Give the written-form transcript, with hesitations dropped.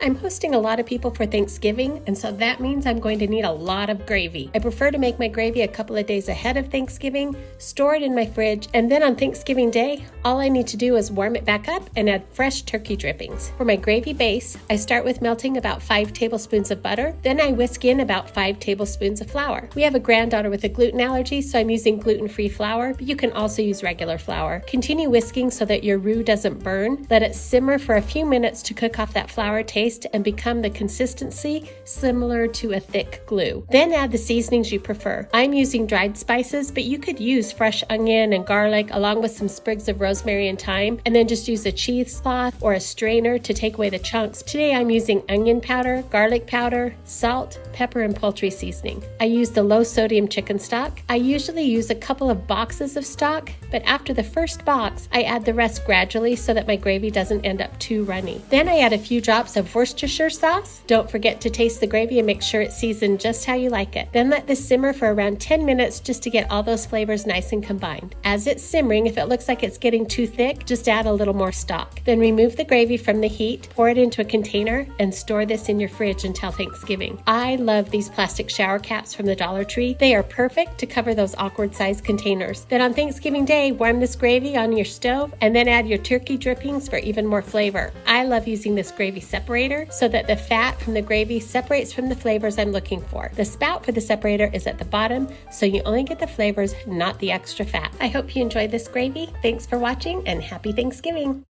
I'm hosting a lot of people for Thanksgiving, and so that means I'm going to need a lot of gravy. I prefer to make my gravy a couple of days ahead of Thanksgiving, store it in my fridge, and then on Thanksgiving Day, all I need to do is warm it back up and add fresh turkey drippings. For my gravy base, I start with melting about 5 tablespoons of butter, then I whisk in about 5 tablespoons of flour. We have a granddaughter with a gluten allergy, so I'm using gluten-free flour, but you can also use regular flour. Continue whisking so that your roux doesn't burn. Let it simmer for a few minutes to cook off that flour taste and become the consistency similar to a thick glue. Then add the seasonings you prefer. I'm using dried spices, but you could use fresh onion and garlic along with some sprigs of rosemary and thyme, and then just use a cheesecloth or a strainer to take away the chunks. Today I'm using onion powder, garlic powder, salt, pepper, and poultry seasoning. I use the low sodium chicken stock. I usually use a couple of boxes of stock, but after the first box, I add the rest gradually so that my gravy doesn't end up too runny. Then I add a few drops of Worcestershire sauce. Don't forget to taste the gravy and make sure it's seasoned just how you like it. Then let this simmer for around 10 minutes just to get all those flavors nice and combined. As it's simmering, if it looks like it's getting too thick, just add a little more stock. Then remove the gravy from the heat, pour it into a container, and store this in your fridge until Thanksgiving. I love these plastic shower caps from the Dollar Tree. They are perfect to cover those awkward sized containers. Then on Thanksgiving Day, warm this gravy on your stove and then add your turkey drippings for even more flavor. I love using this gravy separator so that the fat from the gravy separates from the flavors I'm looking for. The spout for the separator is at the bottom, so you only get the flavors, not the extra fat. I hope you enjoyed this gravy. Thanks for watching and happy Thanksgiving.